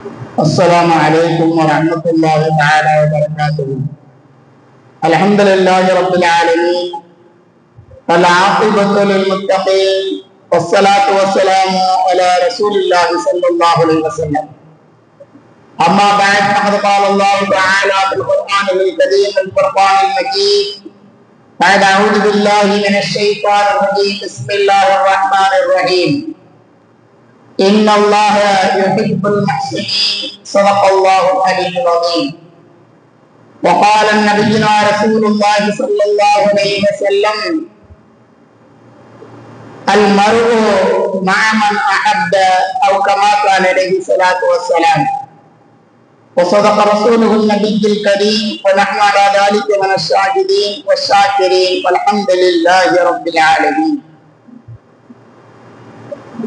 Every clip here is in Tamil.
السلام عليكم ورحمة الله تعالى وبركاته. الحمد لله رب العالمين والعاقبة للمتقين والصلاة والسلام على رسول الله صلى الله عليه وسلم. أما بعد فقد قال الله تعالى في القرآن الكريم الفرقان المجيد بعد أعوذ بالله من الشيطان الرجيم بسم الله الرحمن الرحيم إن الله يحب المحسنين صدق الله العلي العظيم. وقال نبينا رسول الله صلى الله عليه وسلم المرء مع من أحب أو كما قال عليه الصلاة والسلام. وصدق رسوله النبي الكريم ونحن على ذلك من الشاهدين والشاكرين والحمد لله رب العالمين.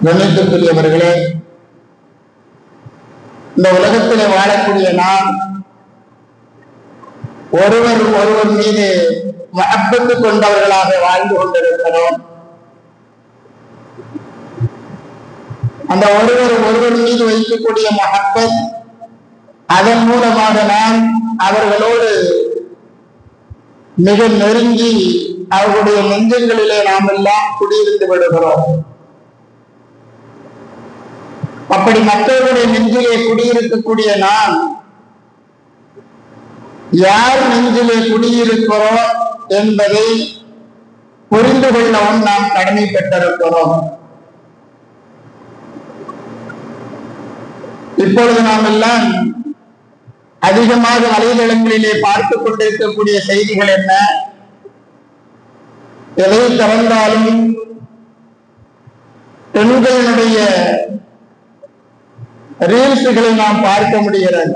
கண்ணியத்திற்குரியவர்களே, இந்த உலகத்திலே வாழக்கூடிய நாம் ஒருவர் மீது மஹப்பத்து கொண்டவர்களாக வாழ்ந்து கொண்டிருக்கிறோம். அந்த ஒருவர் மீது வைக்கக்கூடிய மஹப்பத், அதன் மூலமாக நாம் அவர்களோடு மிக நெருங்கி அவர்களுடைய நெஞ்சங்களிலே நாம் எல்லாம் குடியிருந்து விடுகிறோம். அப்படி மற்றவர்களுடைய நெஞ்சிலே குடியிருக்கக்கூடிய நாம் யார் நெஞ்சிலே குடியிருக்கிறோம் என்பதை புரிந்து கொள்ளவும் நாம் கடமை பெற்றிருக்கிறோம். இப்பொழுது நாம் எல்லாம் அதிகமாக வலைதளங்களிலே பார்த்துக் கொண்டிருக்கக்கூடிய செய்திகள் என்ன? எதை திறந்தாலும் பெண்களுடைய ரீல்ஸுகளை நாம் பார்க்க முடிகிறது.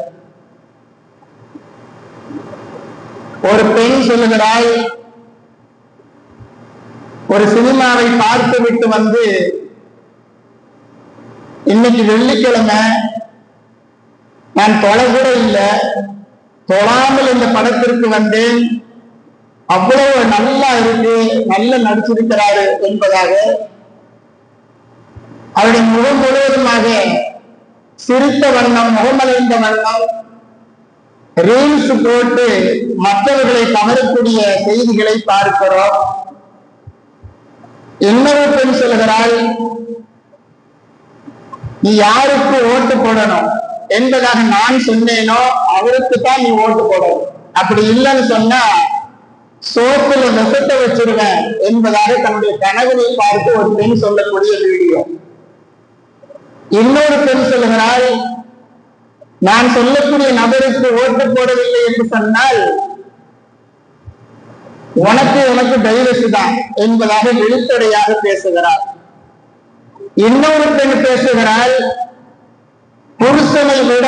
ஒரு பெண் சொல்லுகிறாள், ஒரு சினிமாவை பார்த்து விட்டு வந்து இன்னைக்கு வெள்ளிக்கிழமை நான் தொலை கூட இல்லை, தொழாமல் இந்த படத்திற்கு வந்தேன், அவ்வளவு நல்லா இருக்கு, நல்ல நடிச்சிருக்கிறாரு என்பதாக அவருடைய முகம் முழுவதுமாக சிரித்த வண்ணம், முகமலைந்த வண்ணம் ரீல்ஸ் போட்டு மற்றவர்களை கவரக்கூடிய செய்திகளை பார்க்கிறோம். இன்னொரு பெண் சொல்கிறாள், நீ யாருக்கு ஓட்டு போடணும் என்பதாக நான் சொன்னேனோ அவருக்கு தான் நீ ஓட்டு போடணும், அப்படி இல்லைன்னு சொன்னா சோப்புல விஷத்தை வச்சிருவேன் என்பதாக தன்னுடைய கணவனை பார்த்து ஒரு பெண் சொல்லக்கூடிய வீடியோ. இன்னொரு பெண் சொல்லுகிறாள், நான் சொல்லக்கூடிய நபருக்கு ஓட்டு போடவில்லை என்று சொன்னால் உனக்கு டைவர்ஸ் தான் என்பதாக வெளிப்படையாக பேசுகிறார். இன்னொரு பெண் பேசுகிறாள், புருஷனை விட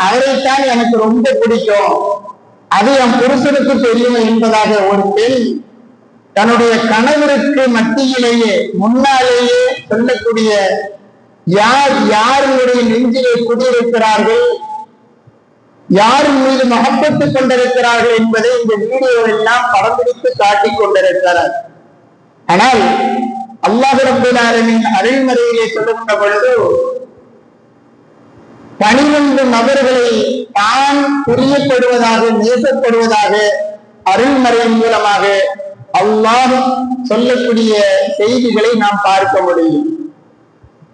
அவரைத்தான் எனக்கு ரொம்ப பிடிக்கும், அது என் புருஷனுக்கு தெரியும் என்பதாக ஒரு பெண் தன்னுடைய கணவருக்கு மத்தியிலேயே முன்னாலேயே சொல்லக்கூடிய யாருடைய நெஞ்சிலே குடியிருக்கிறார்கள், யாரின் மீது மகப்பட்டு கொண்டிருக்கிறார்கள் என்பதை இந்த வீடியோ எல்லாம் படம் பிடித்து காட்டிக் கொண்டிருக்கிறார். ஆனால் அல்லாஹ் ரப்பல் ஆலமீன் அருள்மறையிலே சொல்லுகின்ற பொழுது 12 நபர்களை தான் புரியப்படுவதாக, நேசப்படுவதாக அருள்மறையின் மூலமாக அல்லாஹ் சொல்லக்கூடிய செய்திகளை நாம் பார்க்க முடியும்.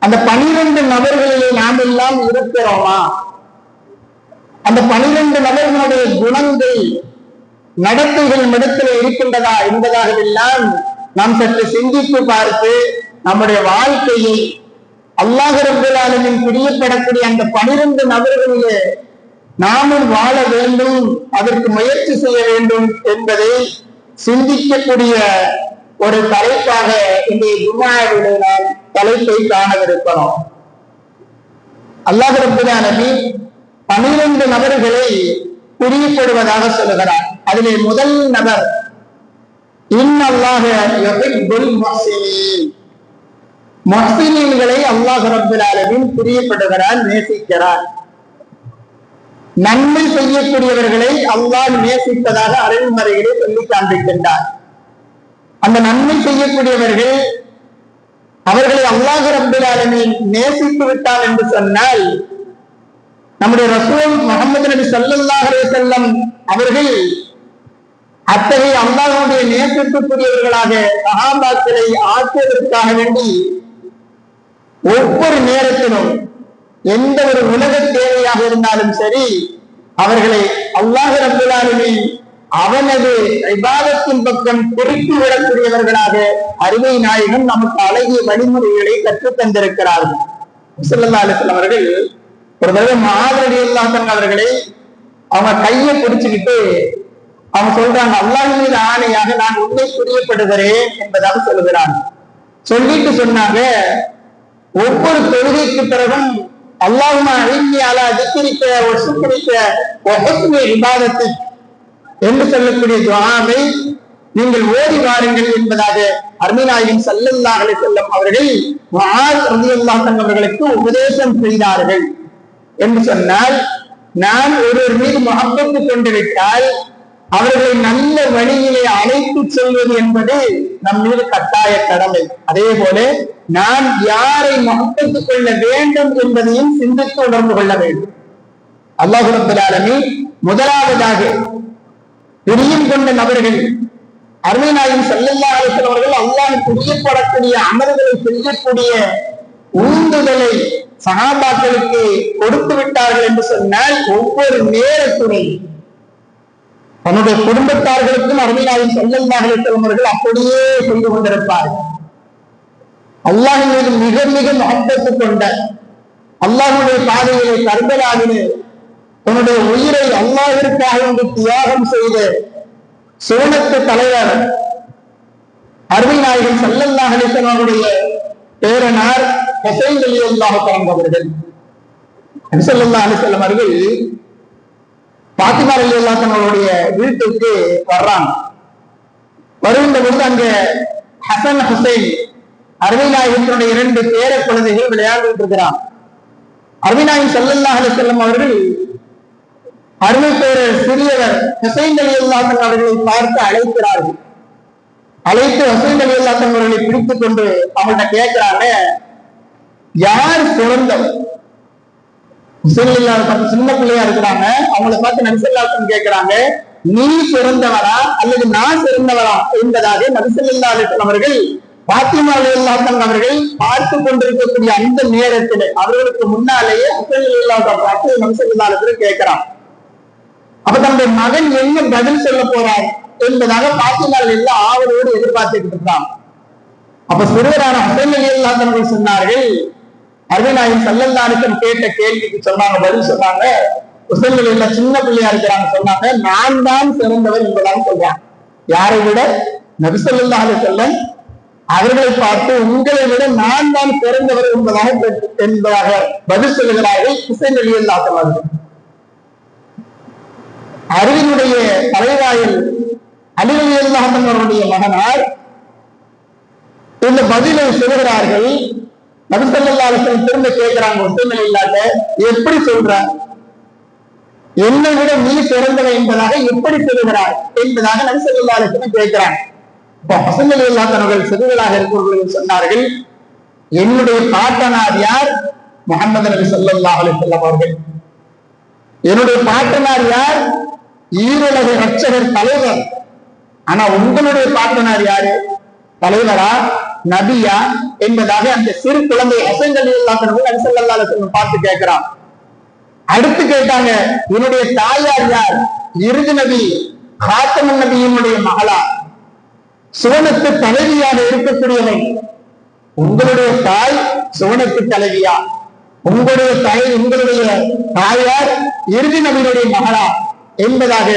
அந்த 12 நபர்களிலே நாம் எல்லாம் இருக்கிறோமா? அந்த 12 நபர்களுடைய குணங்கள், நடத்தைகள் இடத்தில் இருக்கின்றதா என்பதாகவெல்லாம் நாம் சற்று சிந்தித்து பார்த்து நம்முடைய வாழ்க்கையை அல்லாஹ் ரப்பல் ஆலமீன் பிரியப்படக்கூடிய அந்த 12 நபர்களிலே நாமும் வாழ வேண்டும், அதற்கு முயற்சி செய்ய வேண்டும் என்பதை சிந்திக்கக்கூடிய ஒரு தலைப்பாக இன்றைய ஜும்ஆவிலே நாம் தலைப்பை காணவிருக்கிறோம். அல்லாஹ் ரப்பல் ஆலமீன் 12 நபர்களை பிரியப்படுவதாக சொல்லுகிறார். அதிலே முதல் நபர் இன்னல்லாஹ யுஹிப்புல் முஹ்சினீன், முஹ்சினீன்களை அல்லாஹ் ரப்பல் ஆலமீன் பிரியப்படுகிறார், நேசிக்கிறார். நன்மை செய்யக்கூடியவர்களை அல்லாஹ் நேசிப்பதாக அருள்மறையிலே சொல்லி காண்பிக்கின்றார். அந்த நன்மை செய்யக்கூடியவர்கள் அவர்களை அல்லாஹ் ரப்பல் ஆலமீன் நேசித்து விட்டார் என்று சொன்னால் நம்முடைய ரசூல் முஹம்மது நபி ஸல்லல்லாஹு அலைஹி வஸல்லம் அவர்கள் அத்தகைய அல்லாஹ்வுடைய நேசத்திற்குரியவர்களாக சஹாபாக்களை ஆக்குவதற்காக வேண்டி ஒவ்வொரு நேரத்திலும் எந்த ஒரு உலக தேவையாக இருந்தாலும் சரி அவர்களை அல்லாஹ் ரப்பல் ஆலமீன் அவனது இபாதத்தின் பக்கம் குறித்து விடக்கூடியவர்களாக அருமை நாயகம் நமக்கு அழகிய வழிமுறைகளை கற்றுத் தந்திருக்கிறார்கள். ஸல்லல்லாஹு அலைஹி வஸல்லம் அவர்கள் ஒரு தடவை முஆத் ரலியல்லாஹு அன்ஹு அவர்களை அவங்க கையை பிடிச்சுக்கிட்டு அவங்க சொல்றாங்க, அல்லாஹ் மீது ஆணையாக நான் உன்னை பிரியப்படுகிறேன் என்பதாக சொல்லுகிறாங்க. சொல்லிட்டு சொன்னாங்க, ஒவ்வொரு தொழுகைக்கு பிறகும் அல்லாஹும்ம அஇன்னி அலா திக்ரிக வ ஷுக்ரிக வ ஹுஸ்னி இபாதத்திக் என்று சொல்லக்கூடிய துஆவை நீங்கள் ஓதி வாருங்கள் என்பதாக அருமை நாயகம் ஸல்லல்லாஹு அலைஹி வஸல்லம் அவர்கள் முஆத் ரலியல்லாஹு அன்ஹு அவர்களுக்கு உபதேசம் செய்தார்கள். என்று சொன்னால், நான் ஒருவர் மீது முஹப்பத்து கொண்டு விட்டால் அவர்களை நல்ல வழியிலே அழைத்து செல்வது என்பது நம் மீது கட்டாய கடமை. அதே போல நான் யாரை முஹப்பத்து கொள்ள வேண்டும் என்பதையும் சிந்தித்து உணர்ந்து கொள்ள வேண்டும். அல்லாஹ் ரப்பல் ஆலமீன் முதலாவதாக பிரியம் கொண்ட நபர்கள் அருமை நாயகம் ஸல்லல்லாஹு அலைஹி வஸல்லம் அவர்கள் அல்லாஹ் பிரியப்படக்கூடிய அமல்களை செய்யக்கூடிய உந்துதலை சஹாபாக்களுக்கு கொடுத்து விட்டார்கள் என்று சொன்னால், ஒவ்வொரு நேரத்துறை தன்னுடைய குடும்பத்தார்களுக்கும் அருமை நாயகம் ஸல்லல்லாஹு அலைஹி வஸல்லம் அவர்கள் அப்படியே செய்து கொண்டிருப்பார்கள். அல்லாஹ் மீது மிக மிக முஹப்பத்து கொண்ட அல்லாஹ்வுடைய பாதையிலே கர்பலாவிலே தன்னுடைய உயிரை அல்லாஹ்விற்காக வந்து தியாகம் செய்த சுவனத்து தலைவர் அருமை நாயகம் ஸல்லல்லாஹு அலைஹி வஸல்லம் அவருடைய பேரனார் ஹுசைன் ரலியல்லாஹு அன்ஹு அவர்கள். நபி ஸல்லல்லாஹு அலைஹி வஸல்லம் அவர்கள் பாத்திமா ரலியல்லாஹு அன்ஹா அவருடைய வீட்டுக்கு வர்றாங்க. வருகின்ற பொழுது அங்க ஹசன் ஹுசைன் அருமை நாயகத்தினுடைய 2 பேர குழந்தைகள் விளையாடிட்டு இருக்கிறான். அருமை நாயகம் ஸல்லல்லாஹு அலைஹி வஸல்லம் அவர்கள் அருமை பேரர் சிறியவர் ஹுசைன் ரலியல்லாஹு அன்ஹு அவர்களை பார்த்து அழைக்கிறார்கள். அழைத்து ஹுசைன் ரலியல்லாஹு அன்ஹு அவர்களை பிடித்துக் கொண்டு அவங்கள்ட்ட கேட்கிறாங்க, யார் சிறந்தவர்? ஹுசைன் ரலியல்லாஹு சின்ன பிள்ளையா இருக்கிறாங்க. அவங்களை பார்த்து நபி ஸல்லல்லாஹு அலைஹி வஸல்லம் கேட்கிறாங்க, நீ சிறந்தவரா அல்லது நான் சிறந்தவரா என்பதாக நபி ஸல்லல்லாஹு அலைஹி வஸல்லம் அவர்கள் பாத்திமா ரலியல்லாஹு அன்ஹா அவர்கள் பார்த்து கொண்டிருக்கக்கூடிய அந்த நேரத்தில் அவர்களுக்கு முன்னாலேயே ஹுசைன் ரலியல்லாஹு அன்ஹு பார்த்து நபி ஸல்லல்லாஹு அலைஹி வஸல்லம் கேட்கிறான். அப்ப தன்னுடைய மகன் என்ன பதில் சொல்ல போறார் என்பதாக பாத்திமா ரலியல்லாஹு ஆவலோடு எதிர்பார்த்துக்கிட்டு இருக்கான். அப்ப சிறுவரான ஹுசைன் ரலியல்லாஹு அன்ஹு சொன்னார்கள், அருமை நாயகம் ஸல்லல்லாஹு அலைஹி வஸல்லம் கேட்ட கேள்விக்கு சொன்னாங்க, பதில் சொன்னாங்க. ஹுசைன் ரலியல்லாஹு சின்ன பிள்ளையா இருக்கிறாங்க, சொன்னாங்க, நான் தான் சிறந்தவர் என்பதாக சொல்றாங்க. யாரை விட? நபி ஸல்லல்லாஹு அலைஹி வஸல்லம் அவர்களை பார்த்து உங்களை விட நான் தான் சிறந்தவர் என்பதாக பதில் சொல்லுகிறார்கள் ஹுசைன் ரலியல்லாஹு அன்ஹு அவர்கள். அறிவினுடைய தலைவாயில் அலி ரலியல்லாஹு அன்ஹு அவருடைய மகனார் இந்த பதிலை சொல்லுகிறார்கள். நபி ஸல்லல்லாஹு அலைஹி வஸல்லம் திரும்ப கேட்கிறாங்க, ஹுசைன் ரலியல்லாஹு எப்படி சொல்ற? என்னை விட நீ சிறந்தவன் என்பதாக எப்படி சொல்லுகிறார் என்பதாக நபி ஸல்லல்லாஹு அலைஹி வஸல்லம் கேட்கிறாங்க. ஹுசைன் ரலியல்லாஹு அன்ஹு அவர்கள் சிறுவராக இருக்கிறவர்கள் சொன்னார்கள், என்னுடைய பாட்டனார் யார்? முஹம்மது நபி ஸல்லல்லாஹு அலைஹி வஸல்லம் அவர்கள். என்னுடைய பாட்டனார் யார்? ஈருலக ரட்சகர் தலைவர். ஆனா உங்களுடைய பாட்டனார் யாரு? தலைவரா நபியா என்பதாக அந்த சிறு குழந்தை ஹுசைன் ரலியல்லாஹு அன்ஹு நபி ஸல்லல்லாஹு அலைஹி வஸல்லம் பார்த்து கேட்கிறான். அடுத்து கேட்டாங்க, என்னுடைய தாயார் யார்? இறுதி நபி காத்தமன் நபியினுடைய மகளா? சுவனத்து தலைவியாக இருக்கக்கூடியவன். உங்களுடைய தாய் சுவனத்து தலைவியா? உங்களுடைய தாயார் இறுதி நபியினுடைய மகளா என்பதாக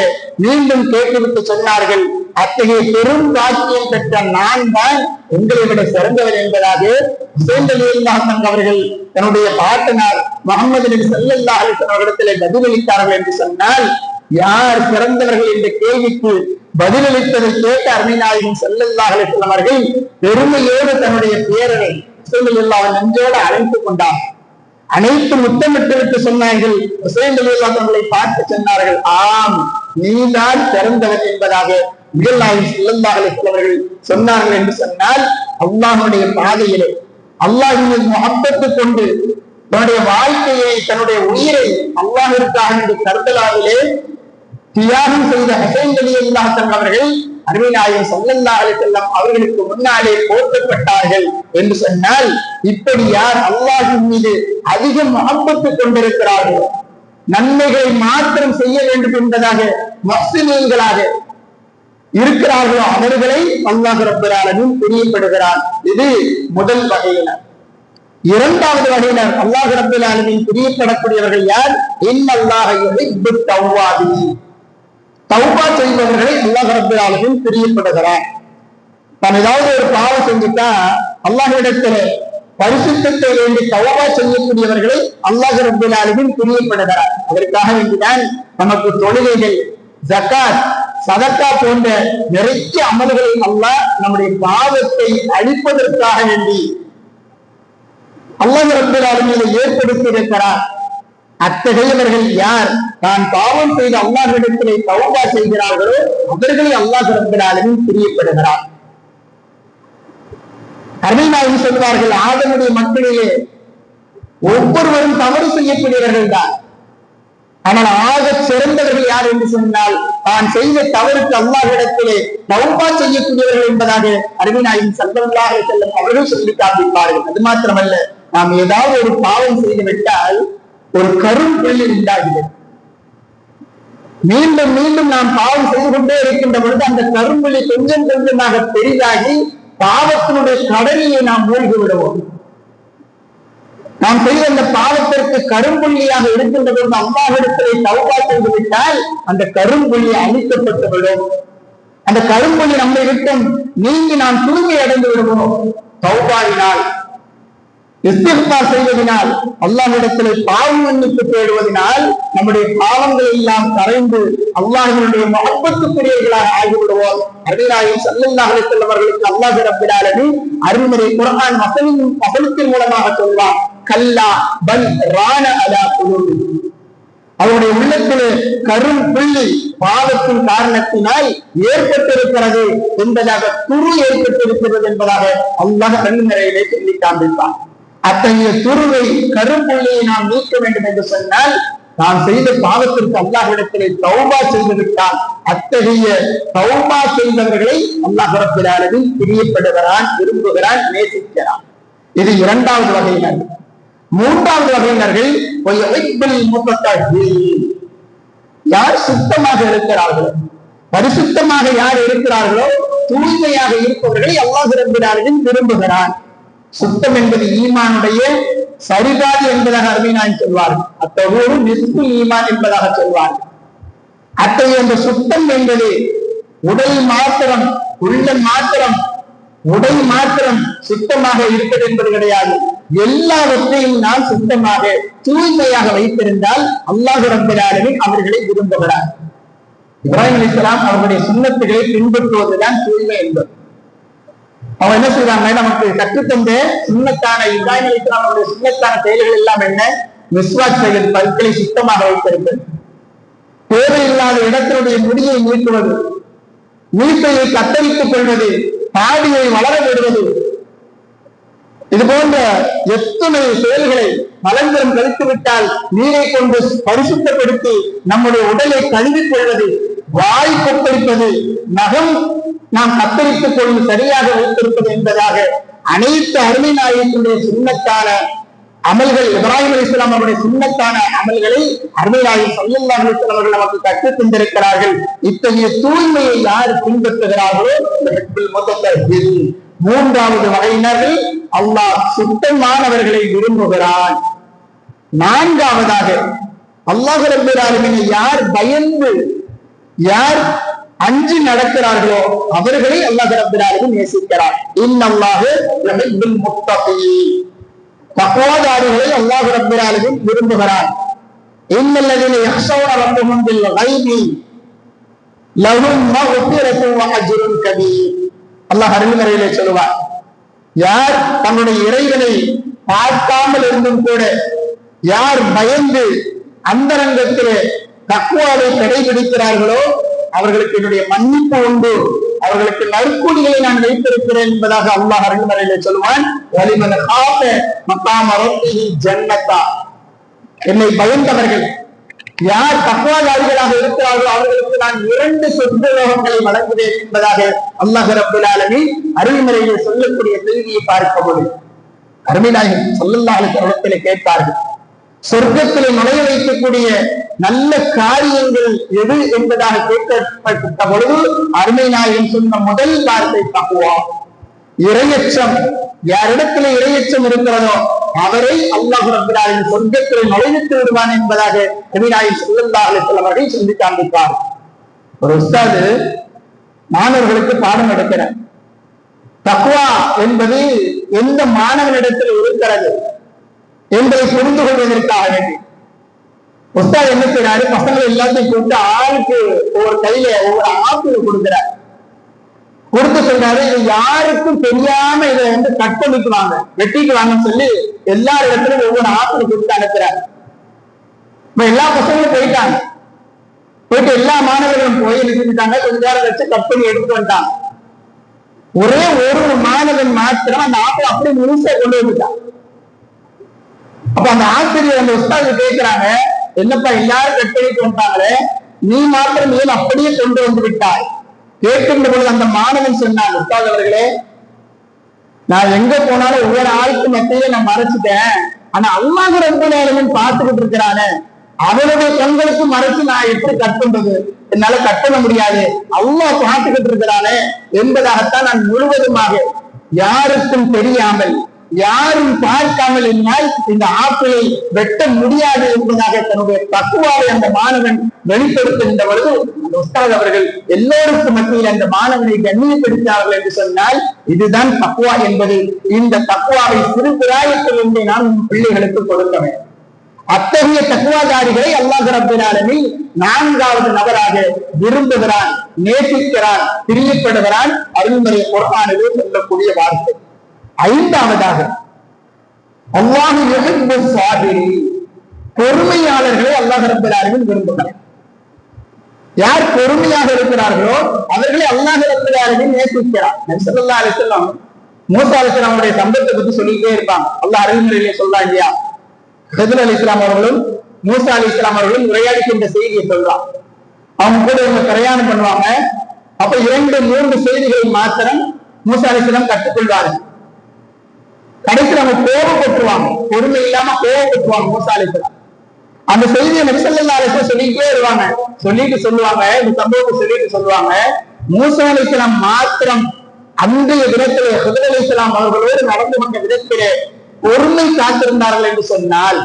மீண்டும் கேட்டுவிட்டு சொன்னார்கள், அத்தகைய பெரும் பாக்கியம் பெற்ற நான் தான் உங்களை விட சிறந்தவர் என்பதாக ஹுசைன் ரலியல்லாஹு அன்ஹு அவர்கள் தன்னுடைய பாட்டனார் முஹம்மது நபி ஸல்லல்லாஹு அலைஹி வஸல்லம் அவர்களிடத்திலே பதிலளித்தார்கள் என்று சொன்னால், யார் சிறந்தவர்கள் என்ற கேள்விக்கு பதிலளித்ததை கேட்ட அருமை நாயகம் ஸல்லல்லாஹு அலைஹி வஸல்லம் அவர்கள் பெருமையோடு தன்னுடைய பேரரை ஹுசைன் ரலியல்லாஹு அன்ஹு நெஞ்சோடு அழைத்துக் கொண்டார். அனைத்து முத்தமிட்டு விட்டு சொன்னார்கள். ஹுசைன் ரலியல்லாஹு அன்ஹு பார்த்து சொன்னார்கள், ஆம், நீதான் சிறந்தவர் என்பதாக நபிகள் ஸல்லல்லாஹு அலைஹி வஸல்லம் அவர்கள் சொன்னார்கள் என்று சொன்னால், அல்லாஹ்வுடைய பாதையிலே அல்லாஹ்வின் முஹப்பத்து கொண்டு தன்னுடைய வாழ்க்கையை, தன்னுடைய உயிரை அல்லாஹ்விற்காக கர்பலாவிலே தியாகம் செய்த ஹுசைன் ரலியல்லாஹு அன்ஹு அவர்கள் அருமை நாயகம் ஸல்லல்லாஹு அலைஹி வஸல்லம் அவர்களுக்கு முன்னாலே போற்றப்பட்டார்கள் என்று சொன்னால், இப்படி யார் அல்லாஹ்வின் மீது அதிகம் முஹப்பத்து கொண்டிருக்கிறார்களோ, நன்மைகளை மாத்திரம் செய்ய வேண்டும் என்பதாக முஹ்சினீன்களாக இருக்கிறார்களோ, அவர்களை அல்லாஹ் ரப்பல் ஆலமீன் பிரியப்படுகிறார். இது முதல் வகையினர். இரண்டாவது வகையினர் அல்லாஹ் ரப்பல் ஆலமீன் பிரியப்படக்கூடியவர்கள் யார்? இன்னல்லாஹ யுஹிப்புத் தவ்வாபீன். தௌபா செய்பவர்களை அல்லாஹ் ரப்பல் ஆலமீன் பிரியப்படுகிறார். தான் ஏதாவது ஒரு பாவம் செஞ்சுட்டா அல்லாஹ்விடத்தில் பரிசுத்தத்தை வேண்டி தௌபா செய்யக்கூடியவர்களை அல்லாஹ் ரப்பல் ஆலமீன் பிரியப்படுகிறார். அதற்காக வேண்டிதான் நமக்கு தொழுகைகள், ஜகாத், சதக்கா போன்ற நிறைய அமல்களை அல்லாஹ் நம்முடைய பாவத்தை அழிப்பதற்காக வேண்டி அல்லாஹ் ரப்பல் ஆலமீன் ஏற்படுத்தி இருக்கிறார். அத்தகையவர்கள் யார்? தான் பாவம் செய்து அல்லாஹ்விடத்திலே தௌபா செய்கிறார்களோ அவர்களை அல்லாஹ் ரப்பல் ஆலமீன் பிரியப்படுகிறார். அருமை நாயகம் சொல்வார்கள், ஆதமுடைய மக்களிலே ஒவ்வொருவரும் தவறு செய்யக்கூடியவர்கள் தான். ஆனால் ஆக சிறந்தவர்கள் யார் என்று சொன்னால், தான் செய்த தவறுக்கு அல்லாஹ்விடத்திலே தௌபா செய்யக்கூடியவர்கள் என்பதாக அருமை நாயகம் ஸல்லல்லாஹு அலைஹி வஸல்லம் அவர்கள் சொல்லி காண்பிப்பார்கள். அது மாத்திரமல்ல, நாம் ஏதாவது ஒரு பாவம் செய்து விட்டால் ஒரு கரும்புள்ளி உண்டாகிறது. மீண்டும் மீண்டும் நாம் பாவம் செய்து கொண்டே இருக்கின்ற பொழுது அந்த கரும்புள்ளி கொஞ்சம் கொஞ்சமாக பெரிதாகி பாவத்தினுடைய கடலியை நாம் மூழ்கி விடுவோம். நாம் செய்த அந்த பாவத்திற்கு கரும்புள்ளியாக இருக்கின்ற பொழுது அல்லாஹ்விடத்திலே தௌபா செய்து விட்டால் அந்த கரும்புள்ளி அழிக்கப்பட்டு விடும். அந்த கரும்புள்ளி நம்மை விட்டும் நீங்கி நாம் தூய்மை அடைந்து விடுவோம். தௌபாவினால், இஸ்திக்பார் செய்வதனால், அல்லாஹ்விடத்திலே பாவ மன்னிப்பு தேடுவதனால் நம்முடைய பாவங்கள் எல்லாம் கரைந்து அல்லாஹ்வினுடைய முஹப்பத்துக்குரியவர்களாக ஆகிவிடுவோம். அருமை நாயகம் ஸல்லல்லாஹு அலைஹி வஸல்லம் அவர்களுக்கு அல்லாஹ் ரப்பல் ஆலமீன் அருள்முறை குர்ஆன் வசனத்தின் மூலமாக சொல்வார், கல்லா பல் ரான அலா குலூபி. அவருடைய உள்ளத்திலே கரும் புள்ளி பாவத்தின் காரணத்தினால் ஏற்பட்டிருக்கிறது என்பதாக, துரு ஏற்பட்டிருக்கிறது என்பதாக அல்லாஹ் அருள்முறையிலே சொல்லி காண்பிப்பார். அத்தகைய துருவை, கரும்புள்ளியை நாம் நீக்க வேண்டும் என்று சொன்னால், நாம் செய்த பாவத்திற்கு அல்லாஹ்விடத்திலே தௌபா செய்து விட்டால் அத்தகைய தௌபா செய்தவர்களை அல்லாஹ் ரப்பல் ஆலமீன் பிரியப்படுகிறான், விரும்புகிறான், நேசிக்கிறான். இது இரண்டாவது வகையினர். மூன்றாவது வகையினர்கள் யார் சுத்தமாக இருக்கிறார்களோ, பரிசுத்தமாக யார் இருக்கிறார்களோ, தூய்மையாக இருப்பவர்களை அல்லாஹ் ரப்பல் ஆலமீன் விரும்புகிறான். சுத்தம் என்பது ஈமானுடைய சரிபாதி என்பதாக அருமை நாயகம் சொல்வார்கள். அத்தகைய நிஸ்பு ஈமான் என்பதாக சொல்வார்கள். அத்தகைய அந்த சுத்தம் என்பது உடல் மாத்திரம், உள்ளம் மாத்திரம், உடல் மாத்திரம் சுத்தமாக இருப்பது என்பது கிடையாது. எல்லாவற்றையும் நாம் சுத்தமாக தூய்மையாக வைத்திருந்தால் அல்லாஹ் ரப்பல் ஆலமீன் அவர்களை விரும்புகிறார். இப்ராஹிம் அலைஹிஸ்ஸலாம் அவர்களுடைய சுன்னத்துகளை பின்பற்றுவதுதான் தூய்மை என்பது. அவங்க என்ன செய்வாங்க, நமக்கு கற்றுத்தந்த சுன்னத்தான இப்ராஹிம் அலைஹிஸ்ஸலாம் அவருடைய சுன்னத்தான செயல்கள் எல்லாம் என்ன? மிஸ்வாக் செய்வது, பற்களை சுத்தமாக வைத்திருப்பது, தேவையில்லாத இடத்தினுடைய முடியை நீக்குவது, மீசையை கத்தரித்துக் கொள்வது, தாடியை வளர விடுவது, இது போன்ற எத்தனை செயல்களை மலங்களும் கழித்து விட்டால் நீரை கொண்டு பரிசுத்தப்படுத்தி நம்முடைய உடலை கழுவிக் கொள்வது, வாய் கொப்பளிப்பது, நகம் நாம் கத்தரித்துக் கொள்வது, சரியாக வைத்திருப்பது என்பதாக அனைத்து அருமை நாயகத்தினுடைய சுன்னத்தான அமல்கள், இப்ராஹிம் அலைஹிஸ்ஸலாம் அவருடைய சுன்னத்தான அமல்களை அருமை நாயகம் ஸல்லல்லாஹு அலைஹி வஸல்லம் அவர்கள் நமக்கு கற்றுத் தந்திருக்கிறார்கள். இத்தகைய தூய்மையை யார் பின்பற்றுகிறார்களோ மூன்றாவது வகையினர்கள் அல்லாஹ் சுத்தமானவர்களை விரும்புகிறான். நான்காவதாக அல்லாஹ் ரப்பல் ஆலமீன் யார் பயந்து, யார் அஞ்சி நடக்கிறார்களோ அவர்களை அல்லாஹ் ரப்பல் ஆலமீன் நேசிக்கிறார். இன்னல்லாஹு யுஹிப்புல் முத்தகீன். தக்வாதாரிகளை அல்லாஹ் ரப்பல் ஆலமீன் விரும்புகிறார். இன்னல்லதீன யக்ஷௌன ரப்பஹும் பில் கைபி லஹும் மக்ஃபிரத்துன் வ அஜ்ருன் கபீர். அல்லாஹ் அருள்மறையிலே சொல்வார், யார் தன்னுடைய இறைவனை பார்க்காமல் இருந்தும் கூட யார் பயந்து அந்தரங்கத்திலே தக்வாவை கடைபிடிக்கிறார்களோ அவர்களுக்கு என்னுடைய மன்னிப்பு உண்டு, அவர்களுக்கு நற்கூலிகளை நான் வைத்திருக்கிறேன் என்பதாக அல்லாஹ் அருள்மறையிலே சொல்வான். வலிமன் காஃப மகாம ரப்பிஹி ஜன்னத்தா, என்னை பயந்தவர்கள் யார் தக்வாதாரிகளாக இருக்கிறார்களோ அவர்களுக்கு நான் 2 சொர்க்கலோகங்களை வழங்குவேன் என்பதாக அல்லாஹ் ரப்பல் ஆலமீன் அருள்மறையிலே சொல்லக்கூடிய செய்தியை பார்க்கும்போது அருமைநாயகம் ஸல்லல்லாஹு அலைஹி வஸல்லம் கேட்பார்கள், சொர்க்கத்திலே நுழைய வைக்கக்கூடிய நல்ல காரியங்கள் எது என்பதாக கேட்கப்பட்ட பொழுது அருமைநாயகம் சொன்ன முதல் வார்த்தை தக்வா, இறையச்சம். யாரிடத்திலே இறையச்சம் இருக்கிறதோ அவரை அல்லாஹ் ரப்பல் ஆலமீன் சொர்க்கத்திலே நுழைவித்து விடுவான் என்பதாக நபிநாயகம் ஸல்லல்லாஹு அலைஹி வஸல்லம் அவர்கள் சொல்லி காண்பித்தார். ஒரு உஸ்தாது மாணவர்களுக்கு பாடம் எடுக்கிறார். தக்வா என்பது எந்த மாணவனிடத்தில் இருக்கிறது என்பதை புரிந்து கொள்வதற்காக வேண்டி உஸ்தாத் என்ன செய்யறாரு, பசங்களை எல்லாத்தையும் கூப்பிட்டு ஆளுக்கு ஒவ்வொரு கையில ஒவ்வொரு ஆப்பிள் கொடுக்கிறார். கொடுத்து சொல்றாரு, இது யாருக்கும் தெரியாம இதை கட் பண்ணிக்குவாங்க, வெட்டிட்டு வாங்கன்னு சொல்லி எல்லா இடத்துலயும் ஒவ்வொரு ஆப்பிள் கொடுத்து அனுப்புறாரு. இப்ப எல்லா பசங்களும் போயிட்டாங்க. போயிட்டு எல்லா மாணவர்களும் போய் நிறுத்திட்டாங்க. கொஞ்ச நேரம் வச்சு கட் பண்ணி எடுத்துட்டு வந்துட்டாங்க. ஒரே ஒரு மாணவன் மாத்திரம் அந்த ஆப்பிள் அப்படியே முழுசா கொண்டு வந்துட்டான். அப்ப அந்த ஆசிரியர் அந்த உஸ்தாது கேட்கிறாங்க, என்னப்பா எல்லாரும் கட் பண்ணிட்டு வந்தாங்களே, நீ மாத்திரம் ஏன் அப்படியே கொண்டு வந்து விட்டாய்? கேட்கின்ற பொழுது அந்த மாணவன் சொன்னான், உஸ்தாது அவர்களே, நான் எங்க போனாலும் ஒவ்வொரு ஆளுக்கு மத்தியே நான் மறைச்சிட்டேன். ஆனா அல்லாஹ் ரப்பல் ஆலமீன் பார்த்துக்கிட்டு இருக்கிறானே, அவனுடைய கண்களுக்கு மறைச்சு நான் எப்படி கட் பண்றது? என்னால கட் பண்ண முடியாது. அல்லாஹ் பார்த்துக்கிட்டு இருக்கிறானே என்பதாகத்தான் நான் முழுவதுமாக யாருக்கும் தெரியாமல் யாரும் பார்க்காமல் என்னால் இந்த ஆப்பிளை வெட்ட முடியாது என்பதாக தன்னுடைய தக்குவாவை அந்த மாணவன் வெளிப்படுத்துகின்ற பொழுது அந்த உஸ்தாத் அவர்கள் எல்லோருக்கும் மத்தியில் அந்த மாணவனை கண்ணியப்படுத்தினார்கள் என்று சொன்னால் இதுதான் தக்குவா என்பது. இந்த தக்குவாவை சிறு பிராயத்தில் இருந்தே நாம் பிள்ளைகளுக்கு கொடுக்க வேண்டும். அத்தகைய தக்குவாதாரிகளை அல்லாஹ் ரப்பல் ஆலமீன் 4வது நபராக விரும்புகிறான், நேசிக்கிறான், பிரியப்படுகிறான். அருள்மறை குர்ஆனிலே சொல்லக்கூடிய வார்த்தை. 5வதாக அல்லாஹ் யுஹிப்பு ஸாபிரீன், பொறுமையாளர்களை அல்லாஹ் ரப்பல் ஆலமீன் விரும்புகிறார். யார் பொறுமையாக இருக்கிறார்களோ அவர்களை அல்லாஹ் ரப்பல் ஆலமீன் நேசிக்கிறார். நபி ஸல்லல்லாஹு அலைஹி வஸல்லம் மூசா அலைஹிஸ்ஸலாமுடைய சம்பவத்தை பத்தி சொல்லிட்டே இருப்பாங்க. அல்லாஹ் அருள்மறையிலே சொல்றான் இல்லையா, ஹித்ர் அலைஹிஸ்ஸலாம் அவர்களும் மூசா அலைஹிஸ்ஸலாம் அவர்களும் உரையாடுகின்ற செய்தியை சொல்றான். அவங்க கூட இவங்க பிரயாணம் பண்ணுவாங்க. அப்ப 2-3 செய்திகளை மாத்திரம் மூசா அலைஹிஸ்ஸலாம் கற்றுக்கொள்வார்கள். கடைசியில் அவங்க கோபப்பட்டுவாங்க, பொறுமை இல்லாம கோபப்பட்டுவாங்க மூசா அலைஹிஸ்ஸலாம். அந்த செய்தியை நபி ஸல்லல்லாஹு அலைஹி வஸல்லம் சொல்லிட்டே வருவாங்க. சொல்லுவாங்க, இந்த சம்பவத்தை சொல்லிட்டு சொல்லுவாங்க, மூசா அலைஹிஸ்ஸலாம் மாத்திரம் அன்றைய தினத்திலே ஹித்ர் அலைஹிஸ்ஸலாம் அவர்களோடு நடந்து கொண்ட விதத்திலே பொறுமை காத்திருந்தார்கள் என்று சொன்னால்,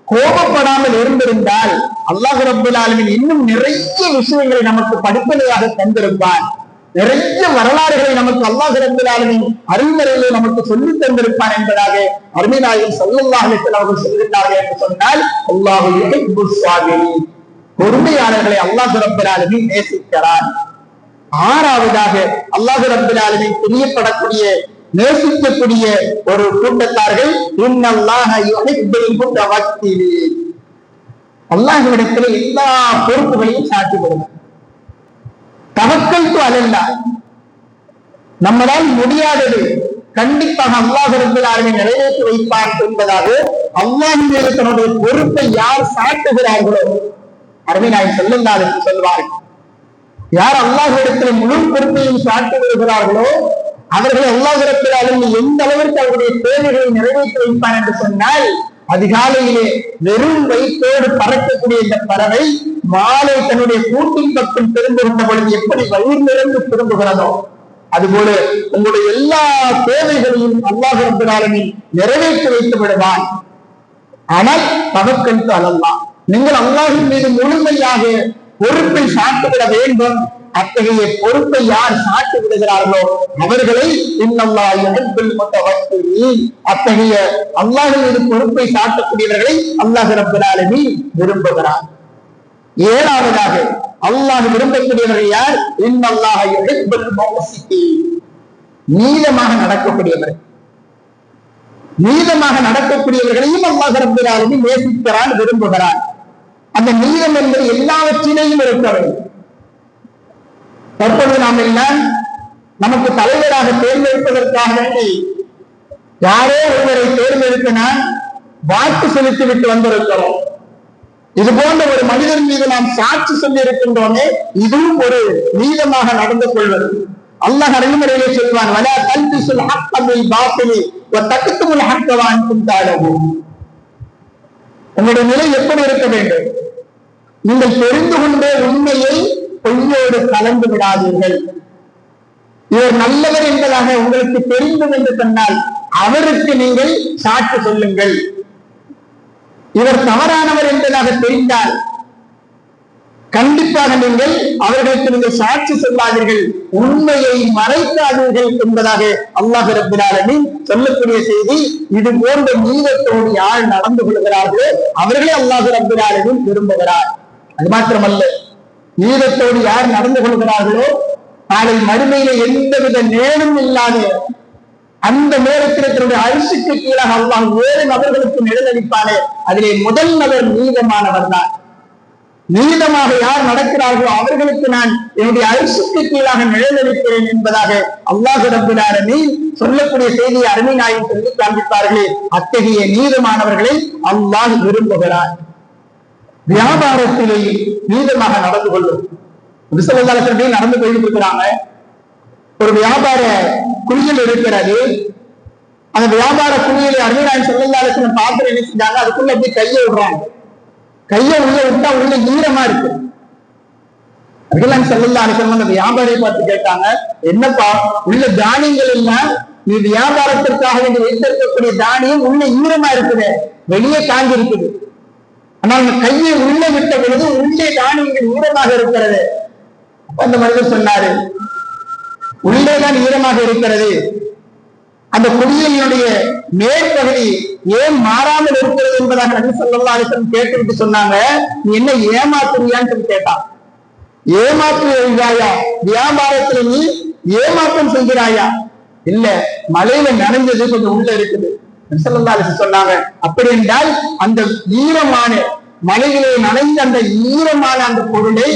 கோபப்படாமல் இருந்திருந்தால் அல்லாஹ் ரப்பல் ஆலமீன் இன்னும் நிறைய விஷயங்களை நமக்கு படிப்பனையாக தந்திருப்பான். நிறைய வரலாறுகளை நமக்கு அல்லாஹ் ரப்பல் ஆலமீன் அருள்மறையிலே நமக்கு சொல்லித் தந்திருப்பான் என்பதாக அருமைநாயகம் ஸல்லல்லாஹு அலைஹி வஸல்லம் அவர்கள் சொல்கிறார்கள் என்று சொன்னால், அல்லாஹ் யுஹிப்பு ஸாபிரீன், பொறுமையாளர்களை அல்லாஹ் ரப்பல் ஆலமீன் நேசிக்கிறான். 6வதாக அல்லாஹ் ரப்பல் ஆலமீன் பிரியப்படக்கூடிய நேசிக்கக்கூடிய ஒரு கூட்டத்தார்கள் இன்னல்லாஹ யுஹிப்புல் முத்தவக்கிலீன், அல்லாஹ்விடத்தில் எல்லா பொறுப்புகளையும் சாட்டி கொடுங்க. தவக்கல்து அலல்லாஹ், நம்மளால் முடியாதது கண்டிப்பாக அல்லாஹ் ரப்பல் ஆலமீன் நிறைவேற்றி வைப்பார் என்பதாக அல்லாஹ் மீது தன்னுடைய பொறுப்பை யார் சாட்டுகிறார்களோ, அருமைநாயகம் ஸல்லல்லாஹு அலைஹி வஸல்லம் சொல்வார்கள், யார் அல்லாஹ்விடத்தில் முழு பொறுப்பையும் சாட்டி வருகிறார்களோ அவர்களை அல்லாஹ் ரப்பல் ஆலமீன் எந்த அளவிற்கு அவருடைய தேவைகளை நிறைவேற்றி வைப்பான் என்று சொன்னால், அதிகாலையிலே வெறும் வயிற்றோடு பறக்கக்கூடிய இந்த பறவை மாலை தன்னுடைய கூட்டின் பக்கம் திரும்புகின்ற பொழுது எப்படி வயிறு நிறைந்து திரும்புகிறதோ அதுபோல உங்களுடைய எல்லா தேவைகளையும் அல்லாஹ் ரப்பல் ஆலமீன் நிறைவேற்றி வைத்து விடுவான். ஆனால் தவக்கல்து அலல்லாஹ், நீங்கள் அல்லாஹ்வின் மீது முழுமையாக பொறுப்பை சாட்டுவிட வேண்டும். அத்தகைய பொறுப்பை யார் சாட்டி விடுகிறார்களோ அவர்களை இன்னல்லாஹ் யுஹிப்புல் முத்தவக்கிலீன், அத்தகைய அல்லாஹ்வின் மீது பொறுப்பை சாட்டக்கூடியவர்களை அல்லாஹ் ரப்பல் ஆலமீன் விரும்புகிறார். 7வதாக அல்லாஹ் விரும்பக்கூடியவர்கள் யார்? இன்னல்லாஹ யுஹிப்புல் முஹ்சினீன், நீதமாக நடக்கக்கூடியவர்கள். நீதமாக நடக்கக்கூடியவர்களையும் அல்லாஹ் ரப்பல் ஆலமீன் நேசிக்கிறான், விரும்புகிறான். அந்த நீதம் என்பது எல்லாவற்றிலேயும் இருக்க வேண்டும். தற்பொழுது நாம் எல்லாம் நமக்கு தலைவராக தேர்ந்தெடுப்பதற்காக வேண்டி யாரோ ஒருவரை தேர்ந்தெடுக்க நான் வாக்கு செலுத்தி விட்டு வந்திருக்கிறோம். இது போன்ற ஒரு மனிதன் மீது நாம் சாட்சி சொல்லி இருக்கின்றோமே, இதுவும் ஒரு நீதமாக நடந்து கொள்வது. அல்லாஹ் அறிமுறையிலே சொல்வான், வலா தல்பிசுல் ஹக்க பில் பாத்திலி வ தக்துமுல் ஹக்க வ அன்தும் தஅலமூன். உங்களுடைய நிலை எப்படி இருக்க வேண்டும்? நீங்கள் தெரிந்து கொண்டே உண்மையை பொய்யோடு கலந்து விடாதீர்கள். இவர் நல்லவர் என்பதாக உங்களுக்கு தெரிந்தது என்று சொன்னால் அவருக்கு நீங்கள் சாட்சி சொல்லுங்கள். இவர் தவறானவர் என்பதாக தெரிந்தால் கண்டிப்பாக நீங்கள் அவர்களுக்கு நீங்கள் சாட்சி சொல்லாதீர்கள், உண்மையை மறைக்காதீர்கள் என்பதாக அல்லாஹ் ரப்பல் ஆலமீன் சொல்லக்கூடிய செய்தி. இது போன்ற நீதத்தோடு யார் நடந்து கொள்கிறார்களோ அவர்களே அல்லாஹ் ரப்பல் ஆலமீன் விரும்புகிறார். அது மாத்திரமல்ல, நீதத்தோடு யார் நடந்து கொள்கிறார்களோ நாளை மறுமையில எந்தவித நேரம் இல்லாத அந்த நேரத்தில் தன்னுடைய அரிசிக்கு கீழாக அல்லாஹ் வேறு நபர்களுக்கு நிழலளிப்பானே, அதிலே முதல் நபர் நீதமானவர் தான். நீதமாக யார் நடக்கிறார்களோ அவர்களுக்கு நான் என்னுடைய அரிசிக்கு கீழாக நிழலளிக்கிறேன் என்பதாக அல்லாஹ் ரப்பல் ஆலமீன் சொல்லக்கூடிய செய்தியை அருமை நாயகம் சொல்லி காண்பிப்பார்களே, அத்தகைய நீதமானவர்களை அல்லாஹ் விரும்புகிறார். வியாபாரத்திலே நீதமாக நடந்து கொள்ளும் நடந்து போயிட்டு இருக்கிறாங்க. ஒரு வியாபார குழியில் இருக்கிறது. அந்த வியாபார குழியில அருமைநாயகம் ஸல்லல்லாஹு அலைஹி வஸல்லம் பார்த்து என்ன செஞ்சாங்க, அதுக்குள்ள அப்படியே கையை விடுறாங்க. கையை உள்ள விட்டா உள்ள ஈரமா இருக்கு. அருமைநாயகம் ஸல்லல்லாஹு அலைஹி வஸல்லம் அந்த வியாபாரியை பார்த்து கேட்டாங்க, என்னப்பா உள்ள தானியங்கள் எல்லாம் நீ வியாபாரத்திற்காக வேண்டி வைத்திருக்கக்கூடிய தானியம் உள்ள ஈரமா இருக்குது, வெளியே காஞ்சி இருக்குது. ஆனால் கையை உள்ள விட்ட பொழுது உள்ளே தானியங்கள் ஈரமாக இருக்கிறது. அந்த மனிதர் சொன்னாரு, உள்ளேதான் ஈரமாக இருக்கிறது, அந்த குடியினுடைய மேற்பகுதி ஏன் மாறாமல் இருக்கிறது என்பதாக நபி ஸல்லல்லாஹு அலைஹி வஸல்லம் கேட்டுவிட்டு சொன்னாங்க, நீ என்ன ஏமாத்துறியான்னு சொல்லி கேட்டான். ஏமாற்றுகிறாயா? வியாபாரத்துல நீ ஏமாற்றம் செய்கிறாயா? இல்ல, மழையில நனைஞ்சது கொஞ்சம் உள்ள இருக்குது. நபி ஸல்லல்லாஹு அலைஹி வஸல்லம் சொன்னாங்க, அப்படி என்றால் அந்த ஈரமான மழையிலே நனைந்த அந்த ஈரமான அந்த பொருளை,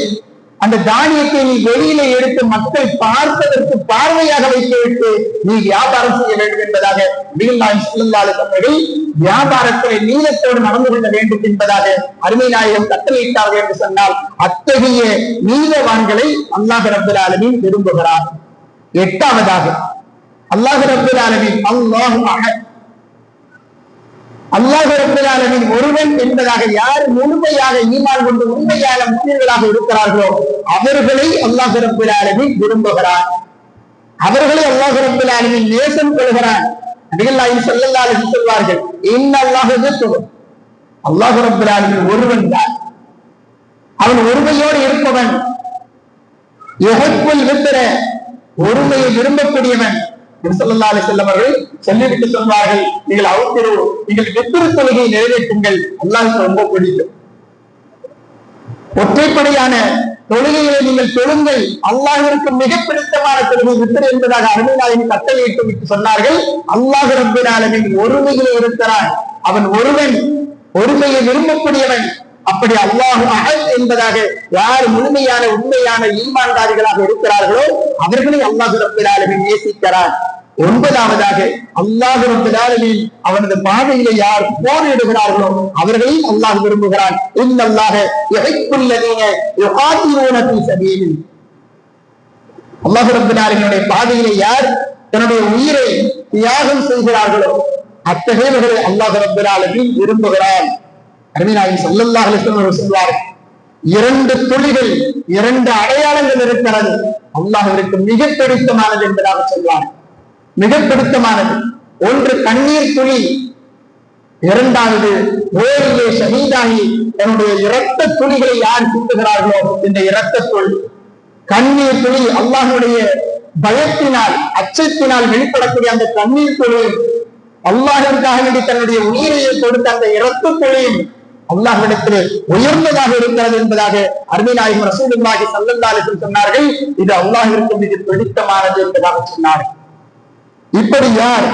அந்த தானியத்தை நீ வெளியில எடுத்து மக்கள் பார்ப்பதற்கு பார்வையாக வைத்துவிட்டு நீ வியாபாரம் செய்ய வேண்டும் என்பதாக நபிகள் ஸல்லல்லாஹு அலைஹி வஸல்லம் வியாபாரத்தை நீதத்தோடு நடந்து கொள்ள வேண்டும் என்பதாக அருமை நாயகம் கட்டளையிட்டார்கள் என்று சொன்னால், அத்தகைய நீதவான்களை அல்லாஹ் ரப்பல் ஆலமீன் விரும்புகிறார். எட்டாவதாக அல்லாஹ் ரப்பல் ஆலமீன் அல்லாஹு அஹத், அல்லாஹ் ரப்பல் ஆலமீன் ஒருவன் என்பதாக யார் முழுமையாக ஈமான் கொண்டு உண்மையான முஸ்லிம்களாக இருக்கிறார்களோ அவர்களை அல்லாஹ் ரப்பல் ஆலமீன் விரும்புகிறார். அவர்களை அல்லாஹ் ரப்பல் ஆலமீன் நேசம் கொள்கிறார். நபிகள் நாயகம் ஸல்லல்லாஹு அலைஹி வஸல்லம் சொல்வார்கள், இன்னல்லாஹு யஸ்து, அல்லாஹ் ரப்பல் ஆலமீன் ஒருவன் தான், அவன் ஒருமையோடு இருப்பவன். யுஹிப்புல் வித்ர, ஒருமையை விரும்பக்கூடியவன். ஸல்லல்லாஹு அலைஹி வஸல்லம் அவர்கள் சொல்லிவிட்டு சொல்வார்கள், நீங்கள் அவுத்திரு, நீங்கள் வித்ரு தொழுகையை நிறைவேற்றுங்கள், அல்லாஹ்வுக்கு ரொம்ப பிடிக்கும். ஒற்றைப்படையான தொழுகைகளை நீங்கள் தொழுங்கள், அல்லாஹ்விற்கு மிக பிடித்தமான தொழுகை வித்ரு என்பதாக அருமை நாயகம் கட்டளையிட்டு விட்டு சொன்னார்கள். அல்லாஹ் ரப்பல் ஆலமீன் ஒருமையில் இருக்கிறான், அவன் ஒருவன், ஒருமையை விரும்பக்கூடியவன். அப்படி அல்லாஹ் அஹத் என்பதாக யார் முழுமையான உண்மையான ஈமான்தாரிகளாக இருக்கிறார்களோ அவர்களை அல்லாஹ் ரப்பல் ஆலமீன் நேசிக்கிறார். ஒன்பதாவதாக அல்லாஹ் ரப்பல் ஆலமீன் அவனது பாதையிலே யார் போரிடுகிறார்களோ அவர்களையும் அல்லாஹ் விரும்புகிறான். இன்னல்லாஹ யுஹிப்புல் லதீன யுகாத்திலூன ஃபீ சபீலிஹி, அல்லாஹ் ரப்பல் ஆலமீனுடைய பாதையிலே யார் தன்னுடைய உயிரை தியாகம் செய்கிறார்களோ அத்தகையவர்களை அல்லாஹ் ரப்பல் ஆலமீன் விரும்புகிறான். அருமைநாயகம் ஸல்லல்லாஹு அலைஹி வஸல்லம் சொல்வார்கள், இரண்டு துளிகள், இரண்டு அடையாளங்கள் இருக்கிறது, அல்லாஹ்விற்கு மிக பிடித்தமானது என்பதாக சொல்வார். மிக பிடித்தமானது ஒன்று கண்ணீர் துளி, இரண்டாவது போரிலே ஷஹீதாகி தன்னுடைய இரத்த துளிகளை யார் சிந்துகிறார்களோ இந்த இரத்த துளி. கண்ணீர் துளி அல்லாஹ்வுடைய பயத்தினால் அச்சத்தினால் வெளிப்படக்கூடிய அந்த கண்ணீர் துளி, அல்லாஹ்விற்காக வேண்டி தன்னுடைய உயிரையை கொடுத்த அந்த இரத்த துளியும் அல்லாஹ்விடத்திலே உயர்ந்ததாக இருக்கிறது என்பதாக அருமை நாயகம் ரசூலுல்லாஹி ஸல்லல்லாஹு அலைஹி வஸல்லம் சொன்னார்கள். இது அல்லாஹ்விற்கு மிக பிடித்தமானது என்பதாக சொன்னார்கள். இப்படி யார்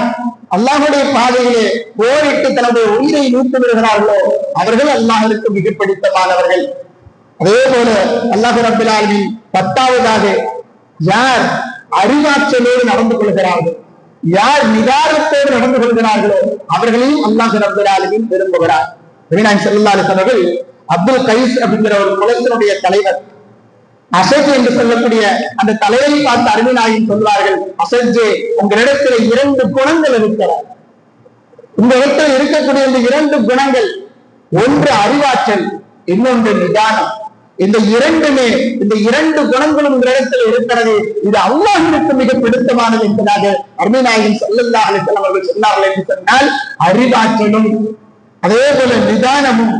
அல்லாஹ்வுடைய பாதையிலே போரிட்டு தன்னுடைய உயிரை நீத்து விடுகிறார்களோ அவர்கள் அல்லாஹ்விற்கு மிக பிடித்தமானவர்கள். அதே போல அல்லாஹ் ரப்பல் ஆலமீன் பத்தாவதாக யார் அறிவாற்றலோடு நடந்து கொள்கிறார்கள், யார் நிதானத்தோடு நடந்து கொள்கிறார்களோ அவர்களையும் அல்லாஹ் ரப்பல் ஆலமீன் விரும்புகிறார். நபிகள் ஸல்லல்லாஹு அலைஹி வஸல்லம் அப்துல் கைஸ் அப்படிங்கிற ஒரு குலத்தினுடைய தலைவர் அசஜ் என்று சொல்லக்கூடிய அந்த தலைவரை பார்த்து அருமைநாயகம் சொல்வார்கள், அசஜே, உங்களிடத்தில் 2 குணங்கள் இருக்கிறார். இந்த இடத்தில் இருக்கக்கூடிய இந்த 2 குணங்கள், ஒன்று அறிவாற்றல், இன்னொன்று நிதானம். இந்த 2 குணங்களும் இந்த இடத்தில் இருக்கிறது. இது அல்லாஹ்விற்கு மிக பிடித்தமானது என்பதாக அருமைநாயகம் ஸல்லல்லாஹு அலைஹி வஸல்லம் அவர்கள் சொன்னார்கள். என்று சொன்னால் அறிவாற்றலும் அதே போல நிதானமும்,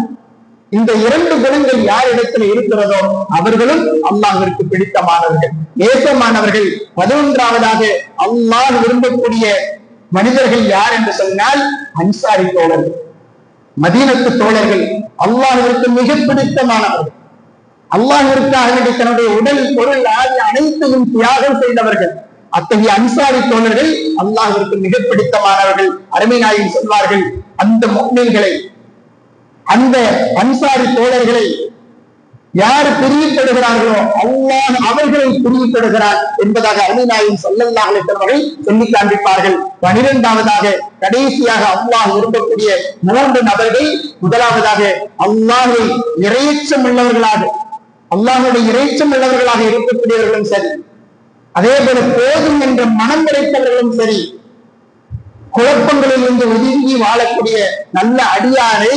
இந்த 2 குணங்கள் யார் இடத்துல இருக்கிறதோ அவர்களும் அல்லாஹ்விற்கு பிடித்தமானவர்கள், நேசமானவர்கள். 11வதாக அல்லாஹ் விரும்பக்கூடிய மனிதர்கள் யார் என்று சொன்னால் அன்சாரி தோழர்கள், மதீனத்து தோழர்கள், அல்லாஹ்விற்கு மிக பிடித்தமானவர்கள். அல்லாஹ்விற்காக வேண்டி தன்னுடைய உடல் பொருள் ஆகிய அனைத்தையும் தியாகம் செய்தவர்கள். அத்தகைய அன்சாரி தோழர்கள் அல்லாஹ்விற்கு மிக பிடித்தமானவர்கள். அருமைநாயகம் சொல்வார்கள், அந்த முஃமின்களை, அந்த அன்சாரி தோழர்களை யார் பிரியப்படுகிறார்களோ அல்லாஹ் அவர்களை பிரியப்படுகிறார் என்பதாக அருமைநாயகம் ஸல்லல்லாஹு அலைஹி வஸல்லம் அவர்கள் சொல்லி காண்பிப்பார்கள். 12வதாக கடைசியாக அல்லாஹ் விரும்பக்கூடிய 3 நபர்கள், முதலாவதாக அல்லாஹ்வை இறையச்சம் உள்ளவர்களாக, அல்லாஹ்வுடைய இறைச்சம் உள்ளவர்களாக இருக்கக்கூடியவர்களும் சரி, அதே போல போதும் என்ற மனம் கிடைத்தவர்களும் சரி, குழப்பங்களில் இருந்து ஒதுங்கி வாழக்கூடிய நல்ல அடியாரை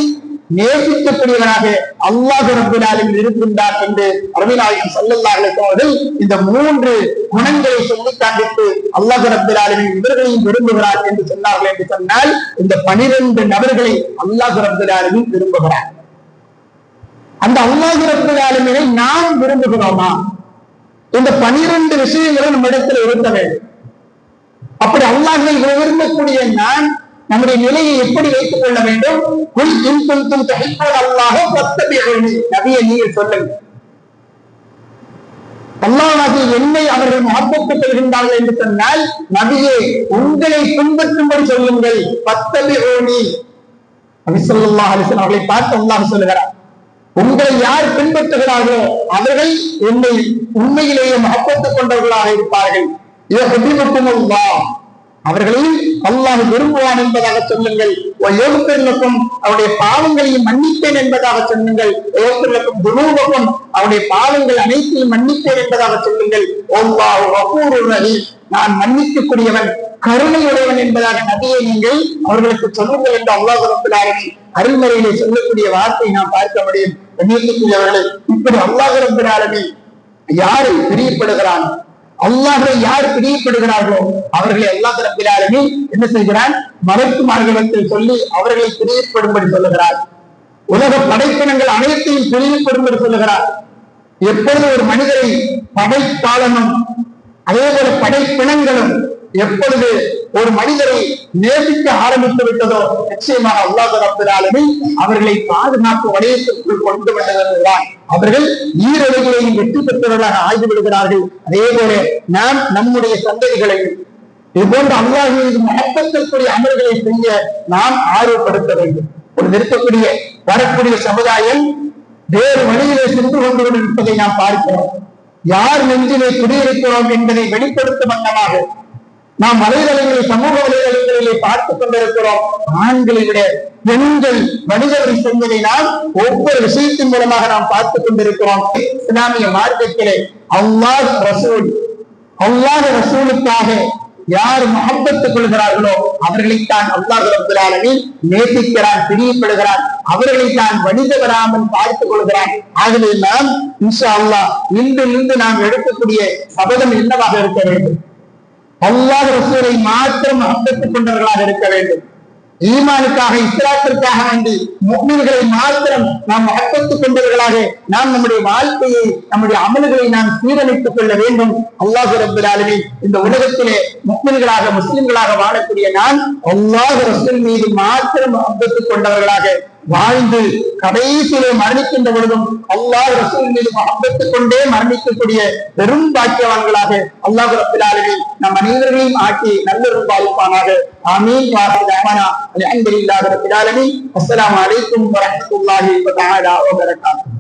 நேசிக்கக்கூடியவராக அல்லாஹ் ரப்பல் ஆலமீன் இருக்கின்றார் என்று நபிகள் ஸல்லல்லாஹு அலைஹி வஸல்லம் இந்த 3 குணங்களை சொல்லி காண்பித்து அல்லாஹ் ரப்பல் ஆலமீன் இவர்களையும் விரும்புகிறார் என்று சொன்னார்கள். என்று சொன்னால் இந்த 12 நபர்களை அல்லாஹ் ரப்பல் ஆலமீன் விரும்புகிறார். அந்த அல்லாஹ் ரப்பல் ஆலமீனை நாம் விரும்புகிறோமா? இந்த 12 விஷயங்களும் நம்ம இடத்துல இருக்க வேண்டும். அப்படி அல்லாஹ்வை விரும்பக்கூடிய நான் நம்முடைய நிலையை எப்படி வைத்துக் கொள்ள வேண்டும்? குல் இன் குன்தும் துஹிப்பூன அல்லாஹ ஃபத்தபிஊனி, நபியே நீங்கள் சொல்லுங்கள், அல்லாஹ்வை என்னை அவர்கள் முஹப்பத் கொள்கின்றார்கள் என்று சொன்னால் நபியே உங்களை பின்பற்றும்படி சொல்லுங்கள். ஃபத்தபிஊனி, நபி ஸல்லல்லாஹு அலைஹி வஸல்லம் அவர்களை பார்த்து அல்லாஹ் சொல்லுகிறார், உங்களை யார் பின்பற்றுகிறார்களோ அவர்கள் என்னை உண்மையிலேயே முஹப்பத் கொண்டவர்களாக இருப்பார்கள். யுஹிப்புக்குமுல்லாஹ், அவர்களையும் அல்லாஹ் விரும்புவான் என்பதாக சொல்லுங்கள். அவருடைய பாவங்களையும் மன்னிப்பேன் என்பதாக சொல்லுங்கள். துனூபக்கும், அவருடைய பாவங்கள் அனைத்தையும் மன்னிப்பேன் என்பதாக சொல்லுங்கள். அல்லாஹ் கஃபூருர் ரஹீம், நான் மன்னிக்கக்கூடியவன், கருணையுடையவன் என்பதாக நபியை நீங்கள் அவர்களுக்கு சொல்லுங்கள் என்று அல்லாஹ் ரப்பல் ஆலமீன் அருள்மறையிலே சொல்லக்கூடிய வார்த்தை நாம் பார்க்க முடியும். கண்ணியத்துக்குரியவர்களே, இப்படி அல்லாஹ் ரப்பல் ஆலமீன் யாரை பிரியப்படுகிறான், அல்லாஹ்வை யார் பிரியப்படுகிறார்களோ அவர்களை அல்லாஹ் ரப்பல் ஆலமீன் என்ன செய்கிறான்? மலக்கு மார்க்கத்தில் சொல்லி அவர்களை பிரியப்படும்படி சொல்லுகிறார். உலக படைப்பினங்கள் அனைத்தையும் பிரியப்படும்படி சொல்லுகிறார். எப்பொழுது ஒரு மனிதரை படைப்பாளனும் அதே போல படைப்பினங்களும் எப்பொழுது ஒரு மனிதரை நேசிக்க ஆரம்பித்து விட்டதோ நிச்சயமாக அல்லாஹ் ரப்பல் ஆலமீன் அவர்களை பாதுகாப்பு வளையத்திற்குள் கொண்டு வருகிறார். அவர்கள் ஈரலைகளையும் வெற்றி பெற்றவர்களாக ஆய்ந்து விடுகிறார்கள். அதே போல நாம் நம்முடைய சந்ததிகளையும் இதுபோன்ற அல்லாஹ்வின் முஹப்பத்திற்குரிய அமல்களை செய்ய நாம் ஆர்வப்படுத்த வேண்டும். ஒரு இருக்கக்கூடிய வரக்கூடிய சமுதாயம் வேறு வழியிலே சென்று கொண்டு இருப்பதை நாம் பார்க்கிறோம். யார் நெஞ்சிலே குடியிருக்கிறோம் என்பதை வெளிப்படுத்தும் வண்ணமாக நாம் வலைதளங்களில், சமூக வலைதளங்களிலே பார்த்துக் கொண்டிருக்கிறோம். ஆண்களை விட பெண்கள் மனிதர்களை செல்வதை நாம் ஒவ்வொரு விஷயத்தின் மூலமாக நாம் பார்த்துக் கொண்டிருக்கிறோம். இஸ்லாமிய மார்க்கத்திலே அல்லாஹ் ரசூலுக்காக யார் முஹப்பத் கொள்கிறார்களோ அவர்களைத்தான் அல்லாஹ் ரப்பல் ஆலமீன் நேசிக்கிறான், பிரியப்படுகிறான். அவர்களைத்தான் வணிக வராமல் பார்த்துக் கொள்கிறான். ஆகவே நாம் இன்ஷா அல்லாஹ் இன்று நாம் எடுக்கக்கூடிய சபதம் என்னவாக இருக்க வேண்டும்? அல்லாஹ் ரசூலை மாத்திரம் முஹப்பத் கொண்டவர்களாக இருக்க வேண்டும். ஈமானுக்காக, இஸ்லாத்திற்காக வேண்டி முஃமின்களை மாத்திரம் நாம் முஹப்பத் கொண்டவர்களாக நாம் நம்முடைய வாழ்க்கையை, நம்முடைய அமல்களை நாம் சீரமைத்துக் கொள்ள வேண்டும். அல்லாஹ் ரப்பல் ஆலமீன் இந்த உலகத்திலே முஃமின்களாக, முஸ்லிம்களாக வாழக்கூடிய நாம் அல்லாஹ் ரசூல் மீது மாத்திரம் முஹப்பத் கொண்டவர்களாக வாழ்ந்து கடைசியிலே மரணிக்கின்ற பொழுதும் அல்லாஹ் ரசூல் மீது முஹப்பத் கொண்டே மரணிக்கக்கூடிய பெரும் பாக்கியவான்களாக அல்லாஹ் ரப்பல் ஆலமீன் நம் அனைவர்களையும் ஆக்கி நல்லொரு பாலிப்பானாக. ஆமீன். அல்ஹம்துலில்லாஹி ரப்பில் ஆலமீன். அஸ்ஸலாமு அலைக்கும் வரஹ்மத்துல்லாஹி வ தஆலா வ பரகாத்துஹு.